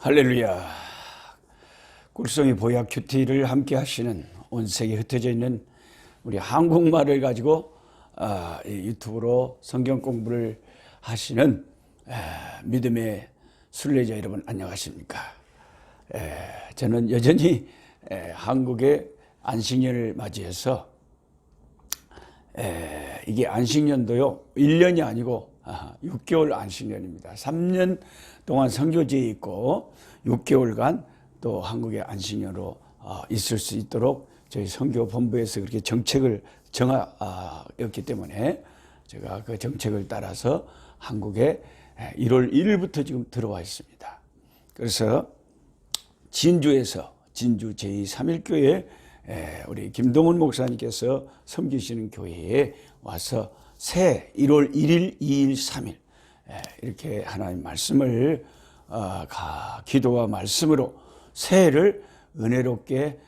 할렐루야. 꿀송이 보약 큐티를 함께 하시는 온 세계에 흩어져 있는 우리 한국말을 가지고 유튜브로 성경 공부를 하시는 믿음의 순례자 여러분 안녕하십니까? 저는 여전히 한국의 안식년을 맞이해서 이게 안식년도요 1년이 아니고 6개월 안식년입니다. 3년 동안 선교지에 있고 6개월간 또 한국의 안식년으로 있을 수 있도록 저희 선교본부에서 그렇게 정책을 정하였기 때문에 제가 그 정책을 따라서 한국에 1월 1일부터 지금 들어와 있습니다. 그래서 진주에서 진주 제3일교회 우리 김동훈 목사님께서 섬기시는 교회에 와서 새 1월 1일, 2일, 3일 이렇게 하나님 말씀을 기도와 말씀으로 새해를 은혜롭게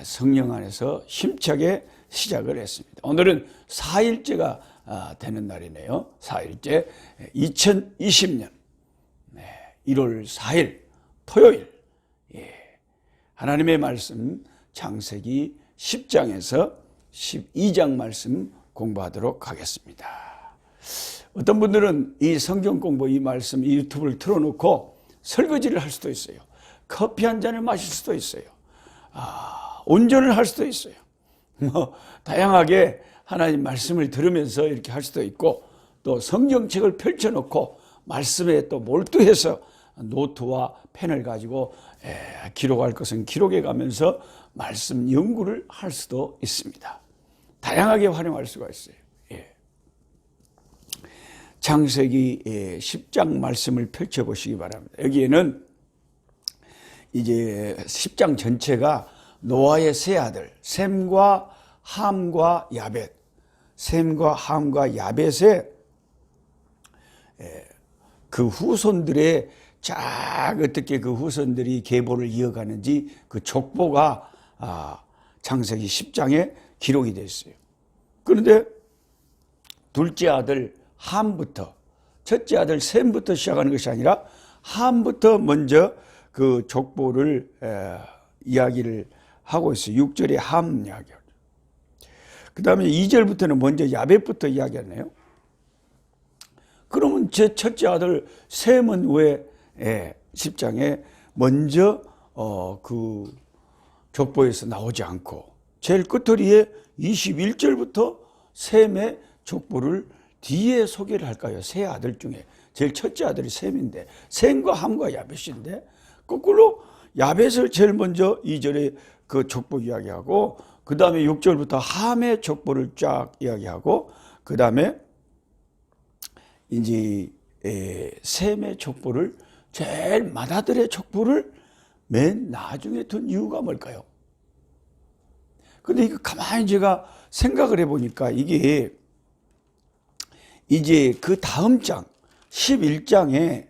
성령 안에서 힘차게 시작을 했습니다. 오늘은 4일째가 되는 날이네요. 4일째 2020년 1월 4일 토요일 하나님의 말씀 창세기 10장에서 12장 말씀 공부하도록 하겠습니다. 어떤 분들은 이 성경 공부, 이 말씀, 이 유튜브를 틀어놓고 설거지를 할 수도 있어요. 커피 한 잔을 마실 수도 있어요. 운전을 할 수도 있어요. 다양하게 하나님 말씀을 들으면서 이렇게 할 수도 있고 또 성경책을 펼쳐놓고 말씀에 또 몰두해서 노트와 펜을 가지고 기록할 것은 기록해 가면서 말씀 연구를 할 수도 있습니다. 다양하게 활용할 수가 있어요. 창세기 10장 말씀을 펼쳐보시기 바랍니다. 여기에는 이제 10장 전체가 노아의 세 아들 셈과 함과 야벳, 셈과 함과 야벳의 그 후손들의 어떻게 그 후손들이 계보를 이어가는지 그 족보가 창세기 10장에 기록이 되어 있어요. 그런데 둘째 아들 함부터, 첫째 아들 셈부터 시작하는 것이 아니라 함부터 먼저 그 족보를 이야기를 하고 있어요. 6절에 함 이야기하죠. 그 다음에 2절부터는 먼저 야벳부터 이야기하네요. 그러면 제 첫째 아들 셈은 왜 10장에 먼저 그 족보에서 나오지 않고 제일 끝터리에 21절부터 셈의 족보를 뒤에 소개를 할까요? 세 아들 중에 제일 첫째 아들이 셈인데 셈과 함과 야벳인데 거꾸로 야벳을 제일 먼저 2절에 그 족보 이야기하고 그 다음에 6절부터 함의 족보를 쫙 이야기하고 그 다음에 이제 셈의 족보를 제일 맏아들의 족보를 맨 나중에 둔 이유가 뭘까요? 근데 이거 가만히 제가 생각을 해보니까 이게 이제 그 다음 장 11장에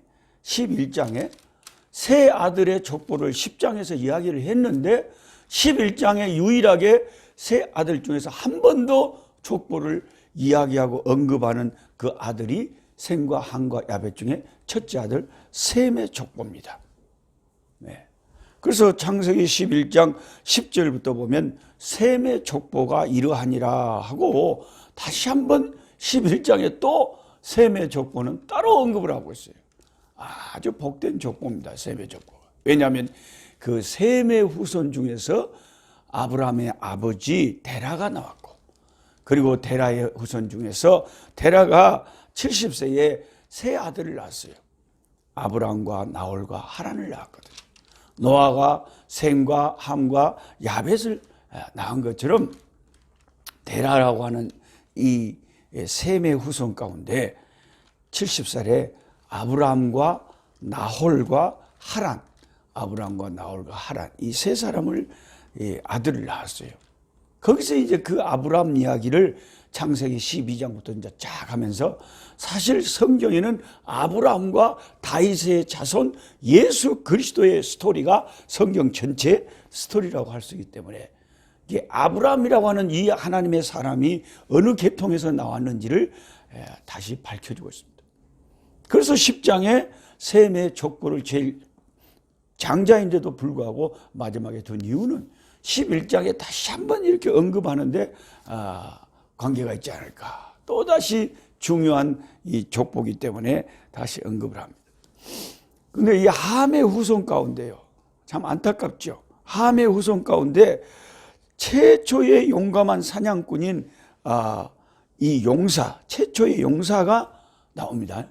세 아들의 족보를 10장에서 이야기를 했는데 11장에 유일하게 세 아들 중에서 한 번도 족보를 이야기하고 언급하는 그 아들이 셈과 함과 야벳 중에 첫째 아들 셈의 족보입니다. 그래서 창세기 11장 10절부터 보면 셈의 족보가 이러하니라 하고 다시 한번 11장에 또 셈의 족보는 따로 언급을 하고 있어요. 아주 복된 족보입니다. 셈의 족보가. 왜냐하면 그 셈의 후손 중에서 아브라함의 아버지 데라가 나왔고 그리고 데라의 후손 중에서 데라가 70세에 세 아들을 낳았어요. 아브라함과 나홀과 하란을 낳았거든요. 노아가 셈과 함과 야벳을 낳은 것처럼 데라라고 하는 이 셈의 후손 가운데 70살에 아브라함과 나홀과 하란, 아브라함과 나홀과 하란 이 세 사람을 아들을 낳았어요. 거기서 이제 그 아브라함 이야기를 창세기 12장부터 이제 쫙 하면서 사실 성경에는 아브라함과 다윗의 자손 예수 그리스도의 스토리가 성경 전체 스토리라고 할 수 있기 때문에 이게 아브라함이라고 하는 이 하나님의 사람이 어느 계통에서 나왔는지를 다시 밝혀주고 있습니다. 그래서 10장에 셈의 족보를 제일 장자인데도 불구하고 마지막에 둔 이유는 11장에 다시 한번 이렇게 언급하는데 관계가 있지 않을까. 또다시 중요한 이 족보기 때문에 다시 언급을 합니다. 근데 이 함의 후손 가운데요, 참 안타깝죠. 함의 후손 가운데 최초의 용감한 사냥꾼인 이 용사, 최초의 용사가 나옵니다.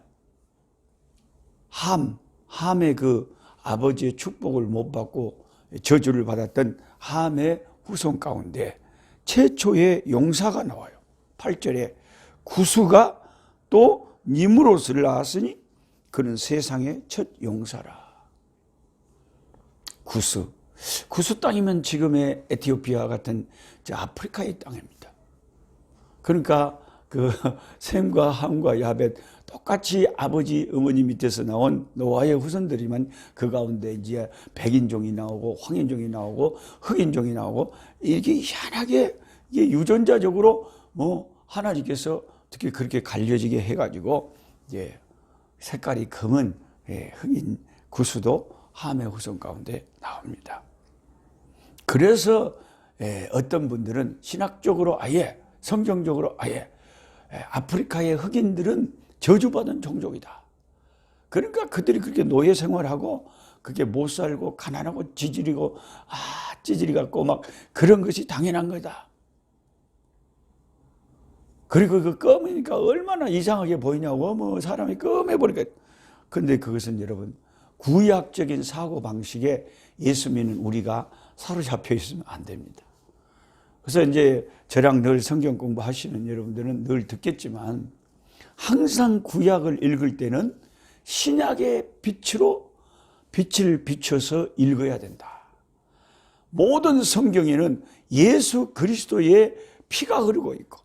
함의 그 아버지의 축복을 못 받고 저주를 받았던 함의 후손 가운데 최초의 용사가 나와요. 8절에 구스가 또 니므롯을 낳았으니 그는 세상의 첫 용사라. 구스 땅이면 지금의 에티오피아 같은 아프리카의 땅입니다. 그러니까 그 셈과 함과 야벳 똑같이 아버지 어머니 밑에서 나온 노아의 후손들이면 그 가운데 이제 백인종이 나오고 황인종이 나오고 흑인종이 나오고 이렇게 희한하게 이게 유전자적으로 뭐 하나님께서 어떻게 그렇게 갈려지게 해가지고 이제 색깔이 검은 흑인 구스도 함의 후손 가운데 나옵니다. 그래서 어떤 분들은 신학적으로 아예 성경적으로 아예 아프리카의 흑인들은 저주받은 종족이다. 그러니까 그들이 그렇게 노예 생활하고 그게 못 살고 가난하고 찌질이 같고 막 그런 것이 당연한 거다. 그리고 그 검으니까 얼마나 이상하게 보이냐고, 뭐 사람이 검해 보니까. 근데 그것은 여러분 구약적인 사고 방식에 예수 믿는 우리가 사로잡혀 있으면 안 됩니다. 그래서 이제 저랑 늘 성경 공부하시는 여러분들은 늘 듣겠지만 항상 구약을 읽을 때는 신약의 빛을 비춰서 읽어야 된다. 모든 성경에는 예수 그리스도의 피가 흐르고 있고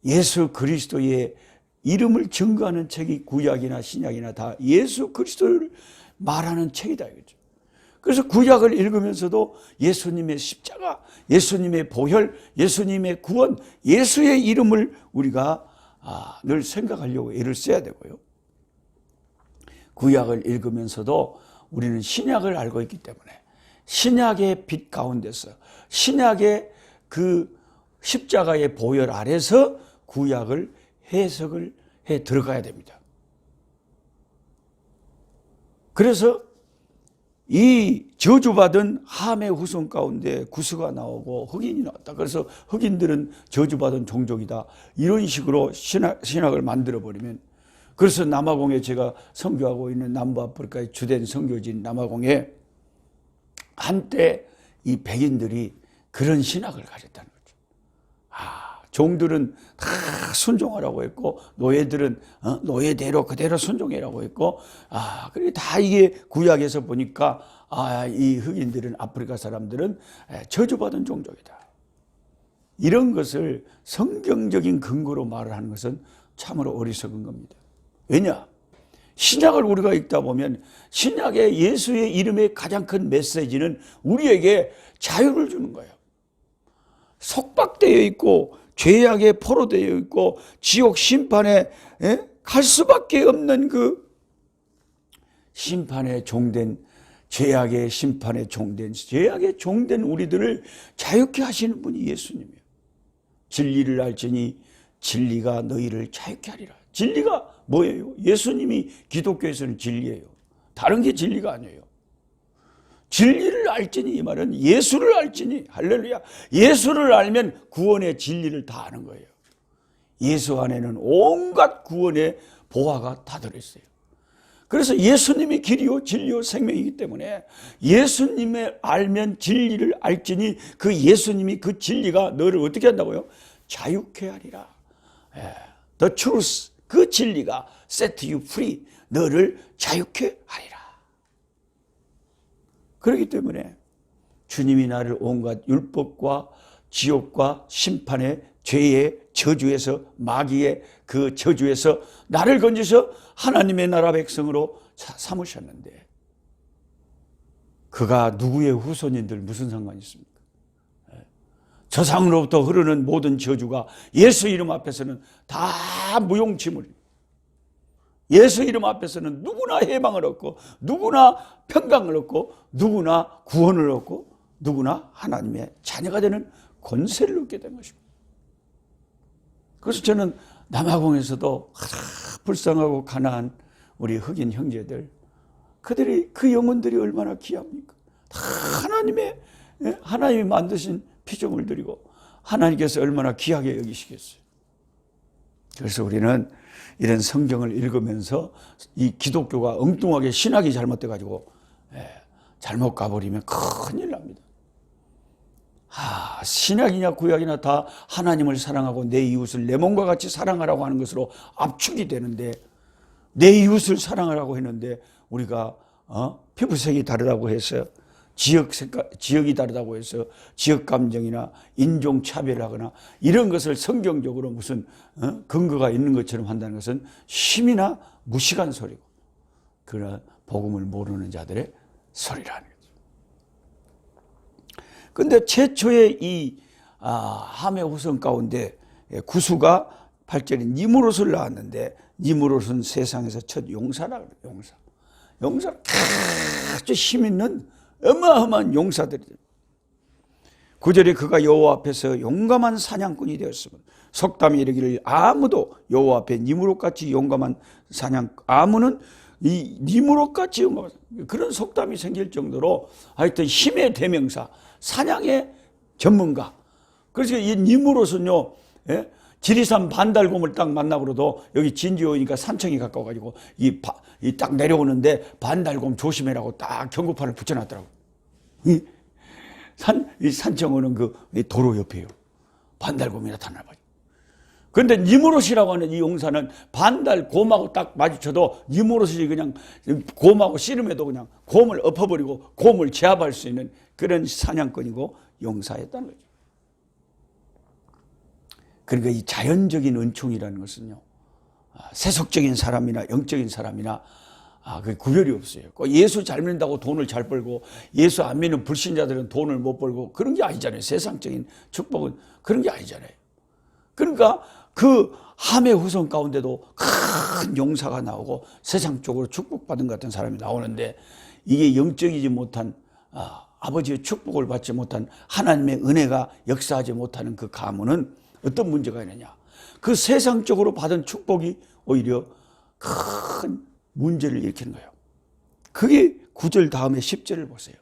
예수 그리스도의 이름을 증거하는 책이 구약이나 신약이나 다 예수 그리스도를 말하는 책이다 이거죠. 그래서 구약을 읽으면서도 예수님의 십자가, 예수님의 보혈, 예수님의 구원, 예수의 이름을 우리가 늘 생각하려고 애를 써야 되고요. 구약을 읽으면서도 우리는 신약을 알고 있기 때문에 신약의 빛 가운데서 신약의 그 십자가의 보혈 아래서 구약을 해석을 해 들어가야 됩니다. 그래서 이 저주받은 함의 후손 가운데 구스가 나오고 흑인이 나왔다. 그래서 흑인들은 저주받은 종족이다. 이런 식으로 신학을 만들어버리면, 그래서 남아공에 제가 선교하고 있는 남부아프리카의 주된 선교지인 남아공에 한때 이 백인들이 그런 신학을 가졌다는 거죠. 종들은 다 순종하라고 했고 노예들은 노예대로 그대로 순종해라고 했고 그리고 다 이게 구약에서 보니까 이 흑인들은 아프리카 사람들은 저주받은 종족이다. 이런 것을 성경적인 근거로 말을 하는 것은 참으로 어리석은 겁니다. 왜냐? 신약을 우리가 읽다 보면 신약의 예수의 이름의 가장 큰 메시지는 우리에게 자유를 주는 거예요. 속박되어 있고 죄악에 포로되어 있고 지옥 심판에 갈 수밖에 없는 그 심판에 종된, 죄악의 심판에 종된, 죄악에 종된 우리들을 자유케 하시는 분이 예수님이에요. 진리를 알지니 진리가 너희를 자유케 하리라. 진리가 뭐예요? 예수님이 기독교에서는 진리예요. 다른 게 진리가 아니에요. 진리를 알지니, 이 말은 예수를 알지니, 할렐루야. 예수를 알면 구원의 진리를 다 아는 거예요. 예수 안에는 온갖 구원의 보화가 다 들어있어요. 그래서 예수님이 길이요 진리요 생명이기 때문에 예수님을 알면 진리를 알지니 그 예수님이 그 진리가 너를 어떻게 한다고요? 자유케 하리라. The truth, 그 진리가 set you free, 너를 자유케 하리라. 그렇기 때문에 주님이 나를 온갖 율법과 지옥과 심판의 죄의 저주에서, 마귀의 그 저주에서 나를 건지서 하나님의 나라 백성으로 삼으셨는데 그가 누구의 후손인들 무슨 상관이 있습니까? 저상으로부터 흐르는 모든 저주가 예수 이름 앞에서는 다 무용지물. 예수 이름 앞에서는 누구나 해방을 얻고 누구나 평강을 얻고 누구나 구원을 얻고 누구나 하나님의 자녀가 되는 권세를 얻게 된 것입니다. 그래서 저는 남아공에서도 불쌍하고 가난한 우리 흑인 형제들, 그들이 그 영혼들이 얼마나 귀합니까? 다 하나님이 만드신 피조물 들이고 하나님께서 얼마나 귀하게 여기시겠어요. 그래서 우리는 이런 성경을 읽으면서 이 기독교가 엉뚱하게 신학이 잘못돼 가지고 잘못 가버리면 큰일 납니다. 신약이냐 구약이나 다 하나님을 사랑하고 내 이웃을 내 몸과 같이 사랑하라고 하는 것으로 압축이 되는데, 내 이웃을 사랑하라고 했는데 우리가 피부색이 다르다고 해서 지역이 다르다고 해서 지역 감정이나 인종 차별하거나 이런 것을 성경적으로 무슨 근거가 있는 것처럼 한다는 것은 심히나 무식한 소리고, 그러나 복음을 모르는 자들의 소리라는 거죠. 그런데 최초의 이 함의 후손 가운데 구수가 8절에 니무롯을 낳았는데, 니무롯은 세상에서 첫 용사라 그래요. 용사 아주 힘 있는 어마어마한 용사들이죠. 9절에 그가 여호와 앞에서 용감한 사냥꾼이 되었으면, 속담이 이르기를 아무도 여호와 앞에 니무롯같이 용감한 아무는 이 니무롯같이 용감한, 그런 속담이 생길 정도로 하여튼 힘의 대명사, 사냥의 전문가. 그래서 이 니무롯은요, 지리산 반달곰을 딱 만나버려도, 여기 진주에 오니까 산청이 가까워가지고 이 딱 내려오는데 반달곰 조심해라고 딱 경고판을 붙여놨더라고. 이 산청어는 그 도로 옆에요. 반달곰이 나타나봐요. 그런데 니무롯이라고 하는 이 용사는 반달곰하고 딱 마주쳐도 니무롯이 그냥 곰하고 씨름해도 그냥 곰을 엎어버리고 곰을 제압할 수 있는 그런 사냥꾼이고 용사였다는 거죠. 그러니까 이 자연적인 은총이라는 것은요, 세속적인 사람이나 영적인 사람이나 그 구별이 없어요. 예수 잘 믿는다고 돈을 잘 벌고 예수 안 믿는 불신자들은 돈을 못 벌고 그런 게 아니잖아요. 세상적인 축복은 그런 게 아니잖아요. 그러니까 그 함의 후손 가운데도 큰 용사가 나오고 세상적으로 축복받은 것 같은 사람이 나오는데, 이게 영적이지 못한 아버지의 축복을 받지 못한 하나님의 은혜가 역사하지 못하는 그 가문은 어떤 문제가 있느냐, 그 세상적으로 받은 축복이 오히려 큰 문제를 일으키는 거예요. 그게 9절 다음에 10절을 보세요.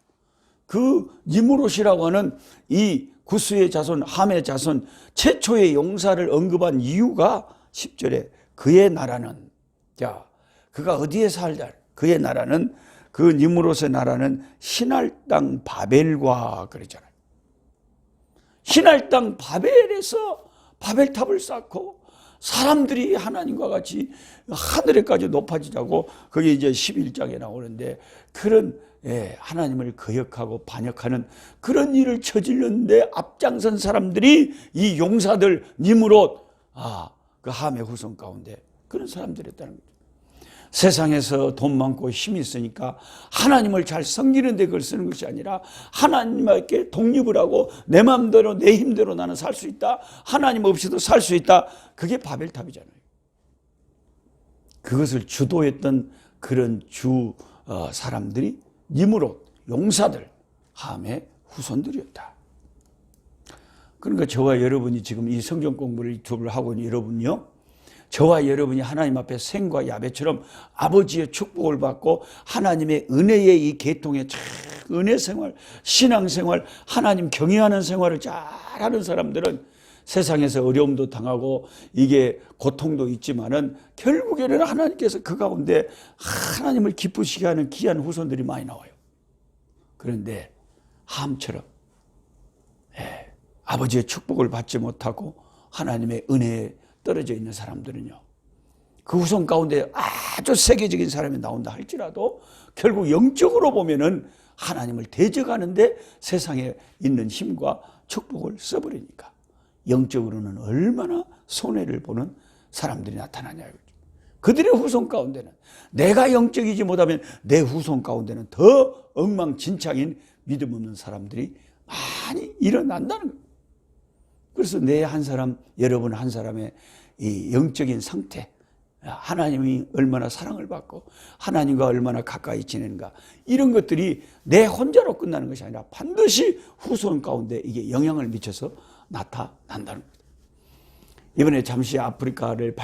그 니무롯이라고 하는 이 구스의 자손, 함의 자손, 최초의 용사를 언급한 이유가 10절에 그의 나라는, 그가 어디에 살다, 그의 나라는, 그 니무롯의 나라는 신할 땅 바벨과 그러잖아요. 신할 땅 바벨에서 바벨탑을 쌓고 사람들이 하나님과 같이 하늘에까지 높아지자고, 그게 이제 11장에 나오는데, 그런 하나님을 거역하고 반역하는 그런 일을 저질렀는데 앞장선 사람들이 이 용사들 니무롯, 그 함의 후손 가운데 그런 사람들이었다는 거죠. 세상에서 돈 많고 힘이 있으니까 하나님을 잘 섬기는 데 그걸 쓰는 것이 아니라, 하나님께 독립을 하고 내 마음대로 내 힘대로 나는 살 수 있다, 하나님 없이도 살 수 있다, 그게 바벨탑이잖아요. 그것을 주도했던 그런 사람들이 니무롯, 용사들, 함의 후손들이었다. 그러니까 저와 여러분이 지금 이 성경 공부를 유튜브를 하고 있는 여러분요, 저와 여러분이 하나님 앞에 생과 야베처럼 아버지의 축복을 받고 하나님의 은혜의 이 계통의 은혜 생활, 신앙 생활, 하나님 경외하는 생활을 잘하는 사람들은 세상에서 어려움도 당하고 이게 고통도 있지만은 결국에는 하나님께서 그 가운데 하나님을 기쁘시게 하는 귀한 후손들이 많이 나와요. 그런데 함처럼 아버지의 축복을 받지 못하고 하나님의 은혜에 떨어져 있는 사람들은요, 그 후손 가운데 아주 세계적인 사람이 나온다 할지라도 결국 영적으로 보면은 하나님을 대적하는데 세상에 있는 힘과 축복을 써버리니까 영적으로는 얼마나 손해를 보는 사람들이 나타나냐. 그들의 후손 가운데는, 내가 영적이지 못하면 내 후손 가운데는 더 엉망진창인 믿음 없는 사람들이 많이 일어난다는 거예요. 그래서 내 한 사람, 여러분 한 사람의 이 영적인 상태, 하나님이 얼마나 사랑을 받고 하나님과 얼마나 가까이 지내는가, 이런 것들이 내 혼자로 끝나는 것이 아니라 반드시 후손 가운데 이게 영향을 미쳐서 나타난다는 거예요. 이번에 잠시 아프리카를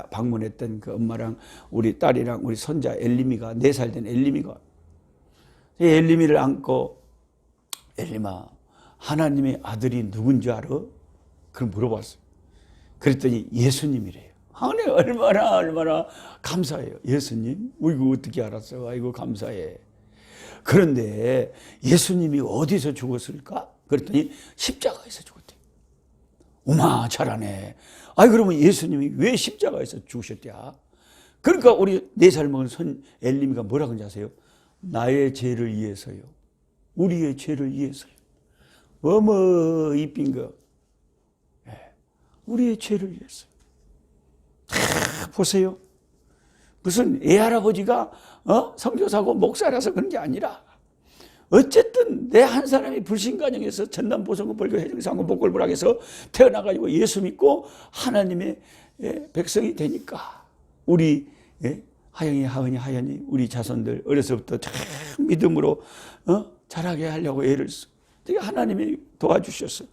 방문했던 그 엄마랑 우리 딸이랑 우리 손자 엘리미가, 4살 된 엘리미가, 엘리미를 안고 엘리마, 하나님의 아들이 누군지 알아? 그걸 물어봤어요. 그랬더니 예수님이래요. 아니, 얼마나 감사해요. 예수님? 이거 어떻게 알았어? 아이고, 감사해. 그런데 예수님이 어디서 죽었을까? 그랬더니 십자가에서 죽었대요. 어마, 잘하네. 아이, 그러면 예수님이 왜 십자가에서 죽으셨대야? 그러니까 우리 4살 먹은 손 엘리미가 뭐라고 하는지 아세요? 나의 죄를 위해서요. 우리의 죄를 위해서요. 어머, 이쁜 거. 우리의 죄를 위해서. 보세요. 무슨 애할아버지가 선교사고 목사라서 그런 게 아니라, 어쨌든 내 한 사람이 불신가정에서 전남 보성군 벌교 해정상군 복골불악에서 태어나가지고 예수 믿고 하나님의 백성이 되니까 우리 하영이, 하은이, 하연이, 우리 자손들 어려서부터 참 믿음으로 자라게 하려고 애를 쓰고 하나님이 도와주셨어.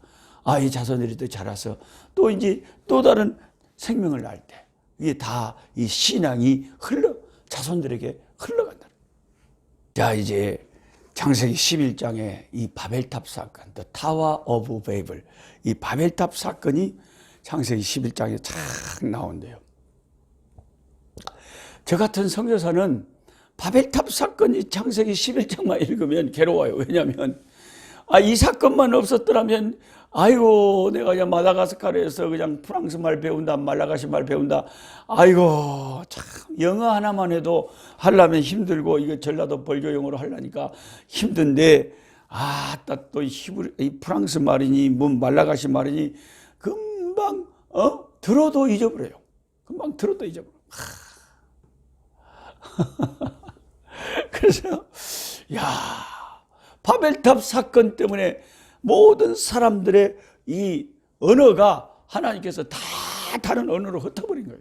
이 자손들이 또 자라서 또 이제 또 다른 생명을 낳을 때 이게 다 이 신앙이 자손들에게 흘러간다. 자, 이제 창세기 11장에 이 바벨탑 사건, The Tower of Babel, 이 바벨탑 사건이 창세기 11장에 쫙 나온대요. 저 같은 선교사는 바벨탑 사건이 창세기 11장만 읽으면 괴로워요. 왜냐하면 이 사건만 없었더라면 아이고, 내가 그냥 마다가스카르에서 그냥 프랑스 말 배운다, 말라가시 말 배운다. 아이고, 참 영어 하나만 해도 하려면 힘들고, 이거 전라도 벌교 영어로 하려니까 힘든데, 또 이 프랑스 말이니 뭐 말라가시 말이니 금방 들어도 잊어버려요. 금방 들어도 잊어버려. 그래서 바벨탑 사건 때문에 모든 사람들의 이 언어가 하나님께서 다 다른 언어로 흩어버린 거예요.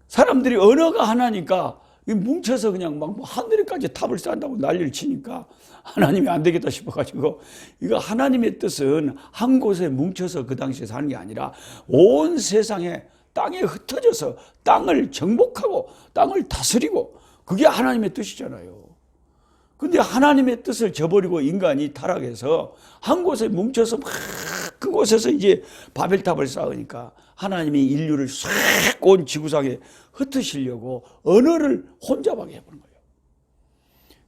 사람들이 언어가 하나니까 뭉쳐서 그냥 막 하늘에까지 탑을 쌓는다고 난리를 치니까 하나님이 안 되겠다 싶어가지고, 이거 하나님의 뜻은 한 곳에 뭉쳐서 그 당시에 사는 게 아니라 온 세상에 땅에 흩어져서 땅을 정복하고 땅을 다스리고, 그게 하나님의 뜻이잖아요. 근데 하나님의 뜻을 저버리고 인간이 타락해서 한 곳에 뭉쳐서 막 그곳에서 이제 바벨탑을 쌓으니까 하나님이 인류를 싹 온 지구상에 흩으시려고 언어를 혼잡하게 해보는 거예요.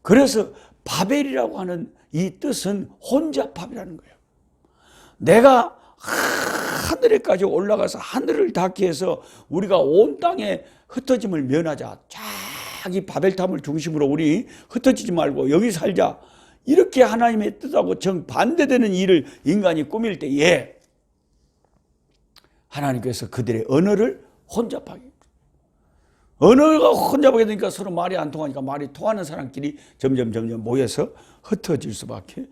그래서 바벨이라고 하는 이 뜻은 혼잡합이라는 거예요. 내가 하늘에까지 올라가서 하늘을 닿게 해서 우리가 온 땅에 흩어짐을 면하자. 자기 바벨탑을 중심으로 우리 흩어지지 말고 여기 살자. 이렇게 하나님의 뜻하고 정반대되는 일을 인간이 꾸밀 때에 하나님께서 그들의 언어를 혼잡하게, 언어가 혼잡하게 되니까 서로 말이 안 통하니까 말이 통하는 사람끼리 점점 모여서 흩어질 수밖에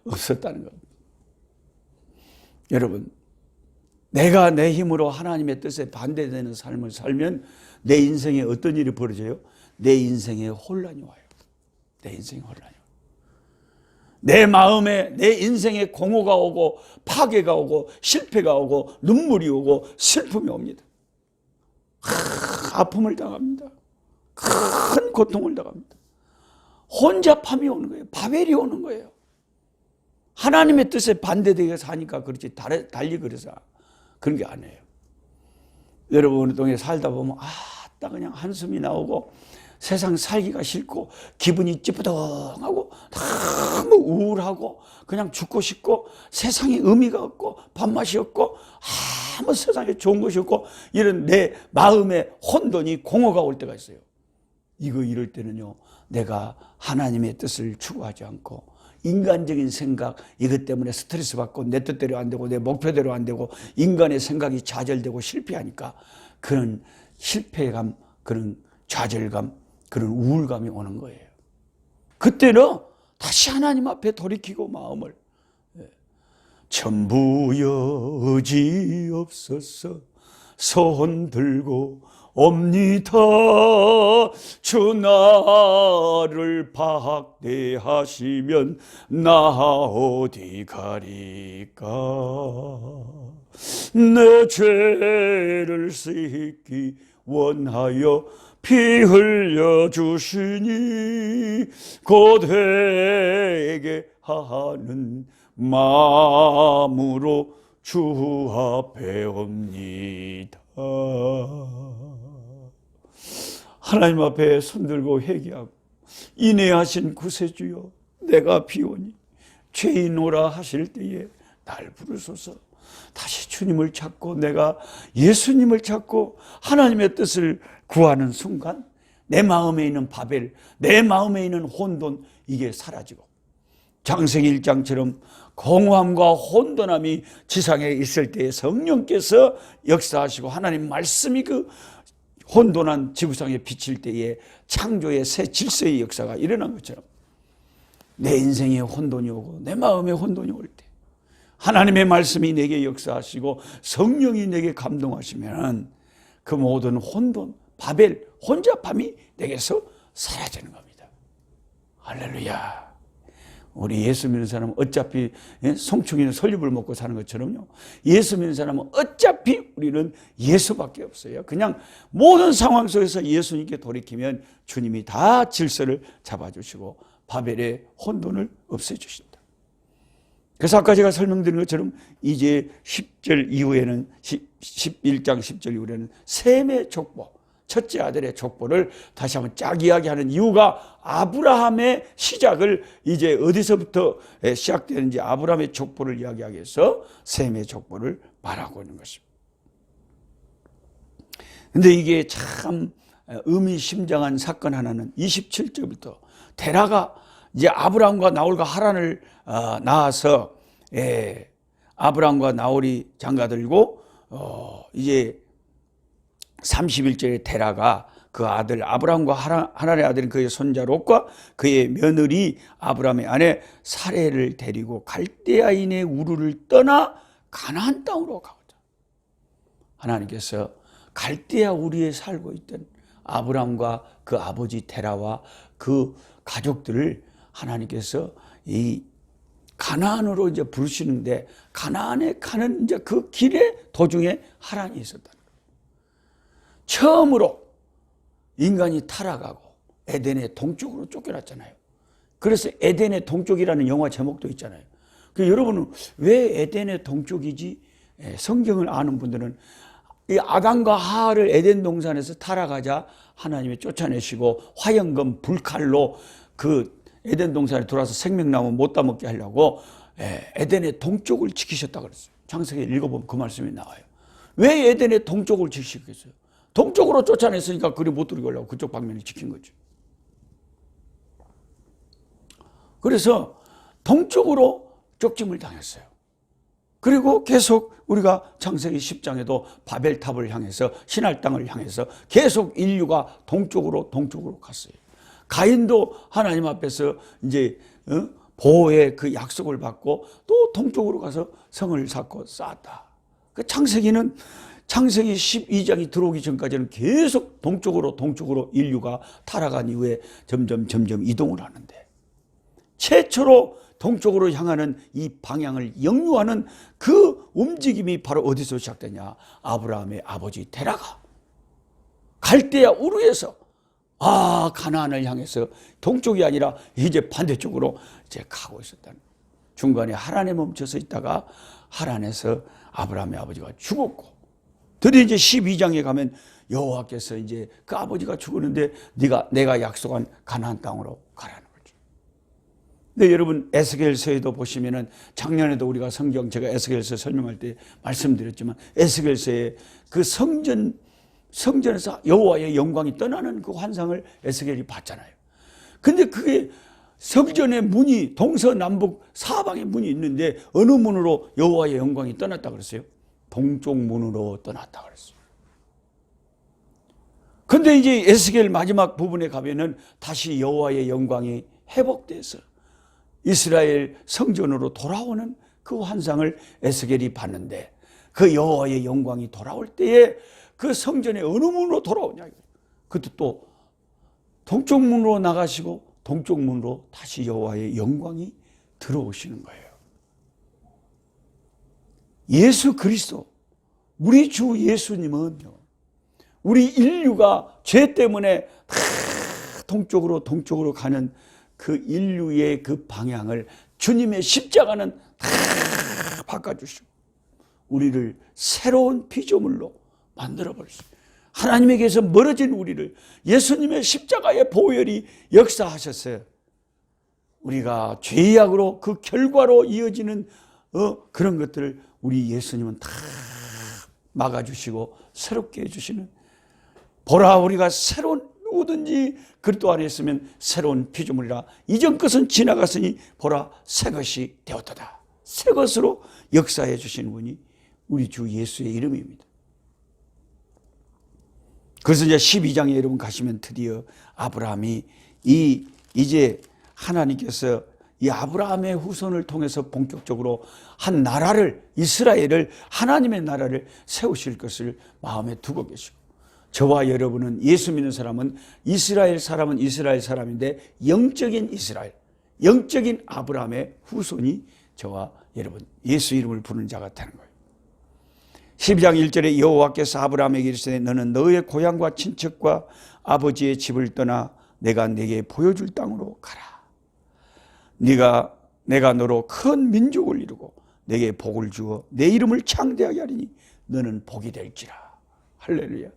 없었다는 겁니다. 여러분, 내가 내 힘으로 하나님의 뜻에 반대되는 삶을 살면 내 인생에 어떤 일이 벌어져요? 내 인생에 혼란이 와요. 내 인생에 혼란이 와요. 내 마음에, 내 인생에 공허가 오고 파괴가 오고 실패가 오고 눈물이 오고 슬픔이 옵니다. 아픔을 당합니다. 큰 고통을 당합니다. 혼잡함이 오는 거예요. 바벨이 오는 거예요. 하나님의 뜻에 반대되게 사니까 그렇지, 달리 그래서 그런 게 아니에요. 여러분, 어느 동에 살다 보면 딱 그냥 한숨이 나오고 세상 살기가 싫고 기분이 찌뿌둥하고 너무 우울하고 그냥 죽고 싶고 세상에 의미가 없고 밥맛이 없고 아무 세상에 좋은 것이 없고 이런 내 마음에 혼돈이 공허가 올 때가 있어요. 이럴 때는요, 내가 하나님의 뜻을 추구하지 않고 인간적인 생각, 이것 때문에 스트레스 받고 내 뜻대로 안 되고 내 목표대로 안 되고 인간의 생각이 좌절되고 실패하니까 그런 실패감, 그런 좌절감, 그런 우울감이 오는 거예요. 그때는 다시 하나님 앞에 돌이키고 마음을, 전부 여지없어서 손 들고 옵니다. 주 나를 박대하시면 나 어디 가리까. 내 죄를 씻기 원하여 피 흘려 주시니 고되게 하는 마음으로 주 앞에 옵니다. 하나님 앞에 손들고 회개하고, 인애하신 구세주여, 내가 비오니 죄인오라 하실 때에 날 부르소서. 다시 주님을 찾고 내가 예수님을 찾고 하나님의 뜻을 구하는 순간 내 마음에 있는 바벨, 내 마음에 있는 혼돈, 이게 사라지고 창세기 1장처럼 공허함과 혼돈함이 지상에 있을 때에 성령께서 역사하시고 하나님 말씀이 그 혼돈한 지구상에 비칠 때에 창조의 새 질서의 역사가 일어난 것처럼 내 인생에 혼돈이 오고 내 마음에 혼돈이 올 때 하나님의 말씀이 내게 역사하시고 성령이 내게 감동하시면 그 모든 혼돈, 바벨, 혼잡함이 내게서 사라지는 겁니다. 할렐루야. 우리 예수 믿는 사람은 어차피 송충이는 설립을 먹고 사는 것처럼요, 예수 믿는 사람은 어차피 우리는 예수밖에 없어요. 그냥 모든 상황 속에서 예수님께 돌이키면 주님이 다 질서를 잡아주시고 바벨의 혼돈을 없애주신다. 그래서 아까 제가 설명드린 것처럼 이제 10절 이후에는 11장 10절 이후에는 셈의 족보, 첫째 아들의 족보를 다시 한번 쫙 이야기하는 이유가 아브라함의 시작을 이제 어디서부터 시작되는지 아브라함의 족보를 이야기하기 위해서 셈의 족보를 말하고 있는 것입니다. 그런데 이게 참 의미심장한 사건 하나는 27절부터 데라가 이제 아브라함과 나홀과 하란을 낳아서 아브라함과 나홀이 장가들고 이제 31절에 데라가 그 아들 아브라함과 하란의 아들인 그의 손자 롯과 그의 며느리 아브라함의 아내 사레를 데리고 갈대아인의 우르를 떠나 가나안 땅으로 가고자. 하나님께서 갈대아 우르에 살고 있던 아브라함과 그 아버지 데라와 그 가족들을 하나님께서 이 가나안으로 이제 부르시는데 가나안에 가는 이제 그 길에 도중에 하란이 있었다. 처음으로 인간이 타락하고 에덴의 동쪽으로 쫓겨났잖아요. 그래서 에덴의 동쪽이라는 영화 제목도 있잖아요. 여러분은 왜 에덴의 동쪽이지? 성경을 아는 분들은 이 아담과 하와를 에덴 동산에서 타락하자 하나님이 쫓아내시고 화염금 불칼로 그 에덴 동산에 들어와서 생명나무 못 따먹게 하려고 에덴의 동쪽을 지키셨다고 그랬어요. 창세기 읽어보면 그 말씀이 나와요. 왜 에덴의 동쪽을 지키셨겠어요? 동쪽으로 쫓아냈으니까 그리 못 들어가려고 그쪽 방면을 지킨 거죠. 그래서 동쪽으로 쪽짐을 당했어요. 그리고 계속 우리가 창세기 10장에도 바벨탑을 향해서 신할 땅을 향해서 계속 인류가 동쪽으로 갔어요. 가인도 하나님 앞에서 이제 보호의 그 약속을 받고 또 동쪽으로 가서 성을 쌓고 쌓았다. 그 창세기는 창세기 12장이 들어오기 전까지는 계속 동쪽으로 인류가 타락한 이후에 점점 이동을 하는데 최초로 동쪽으로 향하는 이 방향을 역류하는 그 움직임이 바로 어디서 시작되냐? 아브라함의 아버지 데라가 갈대아 우르에서 가나안을 향해서 동쪽이 아니라 이제 반대쪽으로 이제 가고 있었다는. 중간에 하란에 멈춰서 있다가 하란에서 아브라함의 아버지가 죽었고, 드디어 이제 12장에 가면 여호와께서 이제 그 아버지가 죽었는데 내가 약속한 가나안 땅으로 가라는 거죠. 근데 여러분 에스겔서에도 보시면은 작년에도 우리가 제가 에스겔서 설명할 때 말씀드렸지만 에스겔서에 그 성전에서 여호와의 영광이 떠나는 그 환상을 에스겔이 봤잖아요. 근데 그게 성전의 문이 동서남북 사방의 문이 있는데 어느 문으로 여호와의 영광이 떠났다 그랬어요? 동쪽 문으로 떠났다 그랬어요. 근데 이제 에스겔 마지막 부분에 가면은 다시 여호와의 영광이 회복돼서 이스라엘 성전으로 돌아오는 그 환상을 에스겔이 봤는데 그 여호와의 영광이 돌아올 때에 그 성전에 어느 문으로 돌아오냐. 그것도 또 동쪽 문으로 나가시고 동쪽 문으로 다시 여호와의 영광이 들어오시는 거예요. 예수 그리스도, 우리 주 예수님은요, 우리 인류가 죄 때문에 다 동쪽으로 가는 그 인류의 그 방향을 주님의 십자가는 다 바꿔주시고 우리를 새로운 피조물로 만들어버렸어요. 하나님에게서 멀어진 우리를 예수님의 십자가의 보혈이 역사하셨어요. 우리가 죄악으로 그 결과로 이어지는 그런 것들을 우리 예수님은 다 막아주시고 새롭게 해주시는, 보라 우리가 새로운, 누구든지 그리스도 안에 있으면 새로운 피조물이라 이전 것은 지나갔으니 보라 새 것이 되었도다. 새 것으로 역사해 주시는 분이 우리 주 예수의 이름입니다. 그래서 이제 12장에 여러분 가시면 드디어 아브라함이 이제 하나님께서 이 아브라함의 후손을 통해서 본격적으로 한 나라를, 이스라엘을, 하나님의 나라를 세우실 것을 마음에 두고 계시고, 저와 여러분은, 예수 믿는 사람은 이스라엘 사람인데 영적인 이스라엘, 영적인 아브라함의 후손이 저와 여러분 예수 이름을 부르는 자가 되는 거예요. 12장 1절에 여호와께서 아브라함에게 이르시되 너는 너의 고향과 친척과 아버지의 집을 떠나 내가 네게 보여줄 땅으로 가라. 내가 너로 큰 민족을 이루고 내게 복을 주어 내 이름을 창대하게 하리니 너는 복이 될지라. 할렐루야.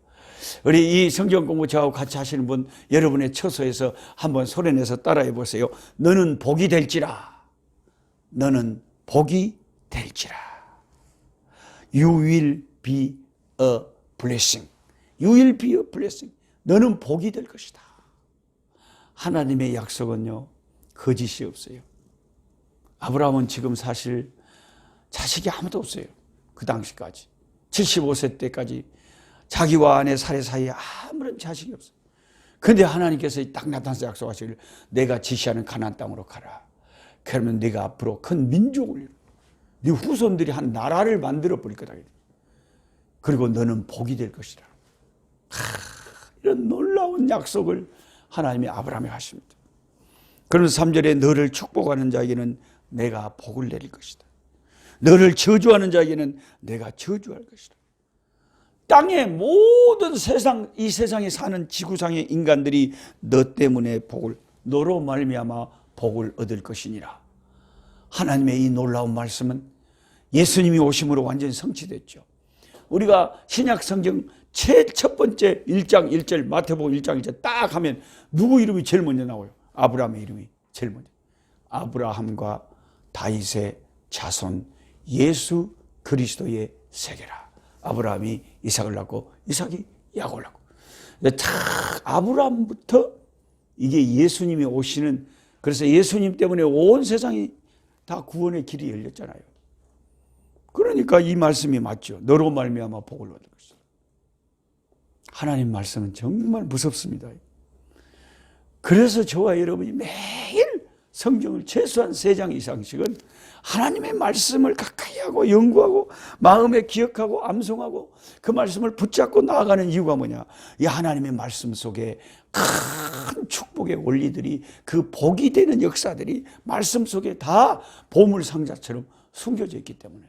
우리 이 성경 공부 저하고 같이 하시는 분, 여러분의 처소에서 한번 소리내서 따라해 보세요. 너는 복이 될지라. 너는 복이 될지라. You will be a blessing. You will be a blessing. 너는 복이 될 것이다. 하나님의 약속은요, 거짓이 없어요. 아브라함은 지금 사실 자식이 아무도 없어요. 그 당시까지. 75세 때까지 자기와 아내 사례 사이에 아무런 자식이 없어요. 그런데 하나님께서 딱 나타나서 약속하시기를 내가 지시하는 가나안 땅으로 가라. 그러면 네가 앞으로 큰 민족을 이루고 네 후손들이 한 나라를 만들어 버릴 거다. 그리고 너는 복이 될 것이다. 이런 놀라운 약속을 하나님이 아브라함에게 하십니다. 그러면서 3절에 너를 축복하는 자에게는 내가 복을 내릴 것이다. 너를 저주하는 자에게는 내가 저주할 것이다. 땅의 모든 세상, 이 세상에 사는 지구상의 인간들이 너 때문에 너로 말미암아 복을 얻을 것이니라. 하나님의 이 놀라운 말씀은 예수님이 오심으로 완전히 성취됐죠. 우리가 신약 성경 첫 번째 1장 1절, 마태복음 1장 1절 딱 하면 누구 이름이 제일 먼저 나와요? 아브라함의 이름이 제일 먼저. 아브라함과 다윗의 자손 예수 그리스도의 세계라. 아브라함이 이삭을 낳고 이삭이 야곱을 낳고. 아브라함부터 이게 예수님이 오시는, 그래서 예수님 때문에 온 세상이 다 구원의 길이 열렸잖아요. 그러니까 이 말씀이 맞죠. 너로 말미암아 복을 얻을 것이다. 하나님 말씀은 정말 무섭습니다. 그래서 저와 여러분이 매일 성경을 최소한 3장 이상씩은 하나님의 말씀을 가까이 하고 연구하고 마음에 기억하고 암송하고 그 말씀을 붙잡고 나아가는 이유가 뭐냐? 이 하나님의 말씀 속에 큰 축복의 원리들이, 그 복이 되는 역사들이 말씀 속에 다 보물 상자처럼 숨겨져 있기 때문에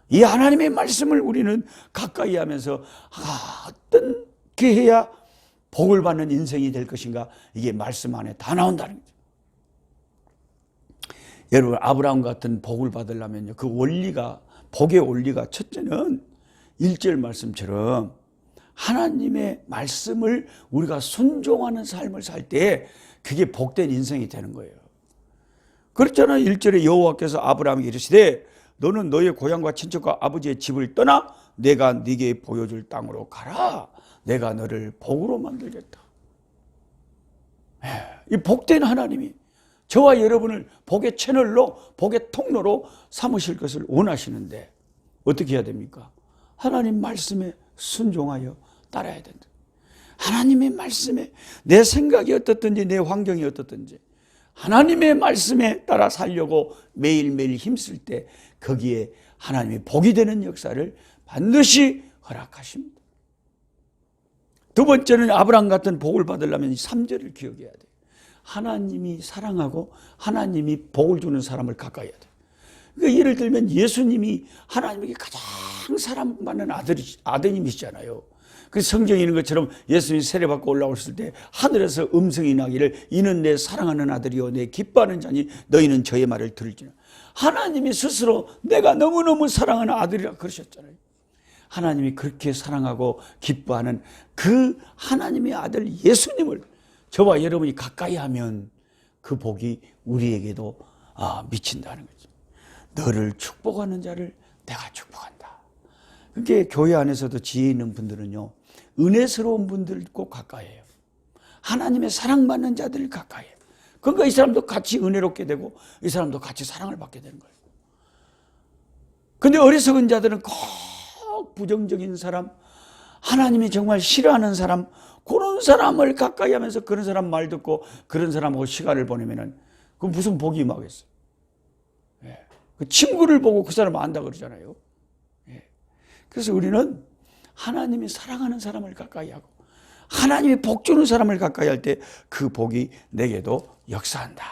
이 하나님의 말씀을 우리는 가까이 하면서 어떻게 해야 복을 받는 인생이 될 것인가, 이게 말씀 안에 다 나온다는 거죠. 여러분, 아브라함 같은 복을 받으려면요, 그 원리가, 복의 원리가, 첫째는 1절 말씀처럼 하나님의 말씀을 우리가 순종하는 삶을 살 때 그게 복된 인생이 되는 거예요. 그렇잖아요. 1절에 여호와께서 아브라함에게 이르시되 너는 너의 고향과 친척과 아버지의 집을 떠나 내가 네게 보여줄 땅으로 가라. 내가 너를 복으로 만들겠다. 이 복된 하나님이 저와 여러분을 복의 채널로, 복의 통로로 삼으실 것을 원하시는데 어떻게 해야 됩니까? 하나님 말씀에 순종하여 따라야 된다. 하나님의 말씀에, 내 생각이 어떻든지 내 환경이 어떻든지 하나님의 말씀에 따라 살려고 매일매일 힘쓸 때 거기에 하나님의 복이 되는 역사를 반드시 허락하십니다. 두 번째는 아브라함 같은 복을 받으려면 3절을 기억해야 돼요. 하나님이 사랑하고 하나님이 복을 주는 사람을 가까이 해야 돼요. 그러니까 예를 들면 예수님이 하나님에게 가장 사랑받는 아드님이시잖아요. 그래서 성경에 있는 것처럼 예수님이 세례받고 올라오셨을 때 하늘에서 음성이 나기를 이는 내 사랑하는 아들이요 내 기뻐하는 자니 너희는 저의 말을 들을지라. 하나님이 스스로 내가 너무너무 사랑하는 아들이라 그러셨잖아요. 하나님이 그렇게 사랑하고 기뻐하는 그 하나님의 아들 예수님을 저와 여러분이 가까이 하면 그 복이 우리에게도 미친다는 거죠. 너를 축복하는 자를 내가 축복한다. 그게 교회 안에서도 지혜 있는 분들은요, 은혜스러운 분들 꼭 가까이 해요. 하나님의 사랑받는 자들을 가까이 해요. 그러니까 이 사람도 같이 은혜롭게 되고 이 사람도 같이 사랑을 받게 되는 거예요. 근데 어리석은 자들은 꼭 부정적인 사람, 하나님이 정말 싫어하는 사람, 그런 사람을 가까이 하면서 그런 사람 말 듣고 그런 사람하고 시간을 보내면은 그럼 무슨 복이 임하겠어요? 예. 그 친구를 보고 그 사람 안다 그러잖아요. 예. 그래서 우리는 하나님이 사랑하는 사람을 가까이 하고 하나님이 복 주는 사람을 가까이 할 때 그 복이 내게도 역사한다.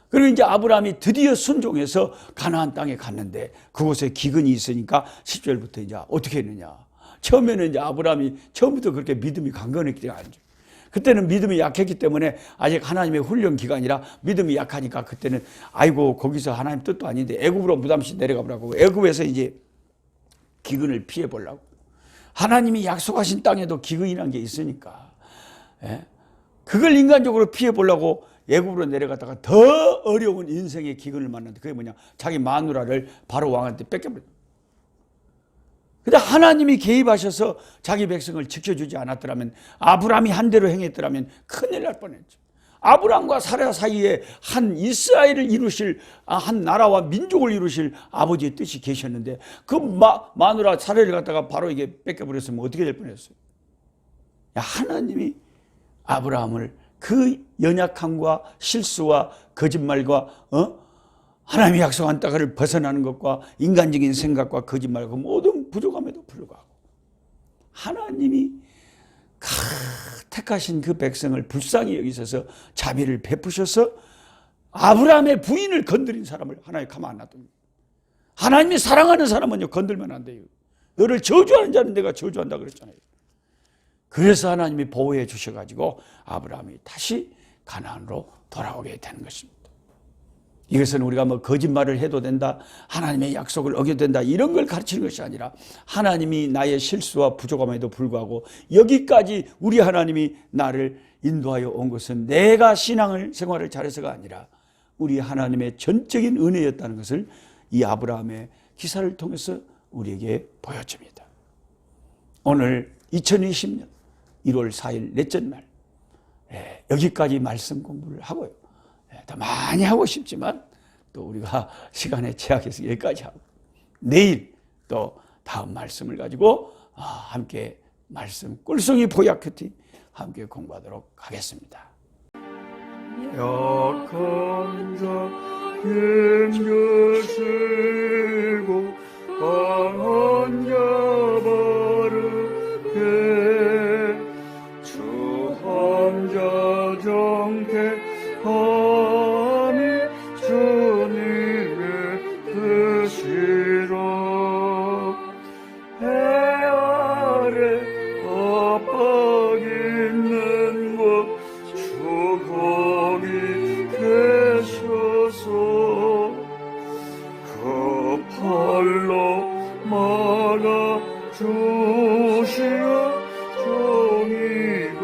그리고 이제 아브라함이 드디어 순종해서 가나안 땅에 갔는데 그곳에 기근이 있으니까 10절부터 이제 어떻게 했느냐. 처음에는 이제 아브라함이 처음부터 그렇게 믿음이 강건했기 때문에 그때는 믿음이 약했기 때문에 아직 하나님의 훈련 기간이라 믿음이 약하니까 그때는 아이고 거기서 하나님 뜻도 아닌데 애굽으로 무담시 내려가 보라고 애굽에서 이제 기근을 피해 보려고 하나님이 약속하신 땅에도 기근이란 게 있으니까 그걸 인간적으로 피해 보려고 애굽으로 내려갔다가 더 어려운 인생의 기근을 만났는데 그게 뭐냐 자기 마누라를 바로 왕한테 뺏겨버렸다. 근데 하나님이 개입하셔서 자기 백성을 지켜주지 않았더라면 아브라함이 한 대로 행했더라면 큰일 날 뻔했죠. 아브라함과 사라 사이에 한 이스라엘을 이루실 한 나라와 민족을 이루실 아버지의 뜻이 계셨는데 그 마누라 사라를 갖다가 바로 이게 뺏겨버렸으면 어떻게 될 뻔했어요. 하나님이 아브라함을 그 연약함과 실수와 거짓말과 하나님이 약속한 땅을 벗어나는 것과 인간적인 생각과 거짓말과 모든 부족함에도 불구하고 하나님이 택하신 그 백성을 불쌍히 여기셔서 자비를 베푸셔서 아브라함의 부인을 건드린 사람을 하나님 가만 안 놔둡니다. 하나님이 사랑하는 사람은요 건들면 안 돼요. 너를 저주하는 자는 내가 저주한다 그랬잖아요. 그래서 하나님이 보호해 주셔가지고 아브라함이 다시 가나안으로 돌아오게 되는 것입니다. 이것은 우리가 뭐 거짓말을 해도 된다, 하나님의 약속을 어겨도 된다 이런 걸 가르치는 것이 아니라 하나님이 나의 실수와 부족함에도 불구하고 여기까지 우리 하나님이 나를 인도하여 온 것은 내가 생활을 잘해서가 아니라 우리 하나님의 전적인 은혜였다는 것을 이 아브라함의 기사를 통해서 우리에게 보여줍니다. 오늘 2020년 1월 4일 넷째 날 여기까지 말씀 공부를 하고요. 더 많이 하고 싶지만 또 우리가 시간에 제약해서 여기까지 하고 내일 또 다음 말씀을 가지고 함께 말씀 꿀송이 보약 큐티 함께 공부하도록 하겠습니다. 약한 자 힘주시고 강한 자 바르게 주한 자 정태 함이 주님의 뜻이라 해 아래 압박 있는 곳 주 거기 계셔서 그 팔로 막아 주시어 종이가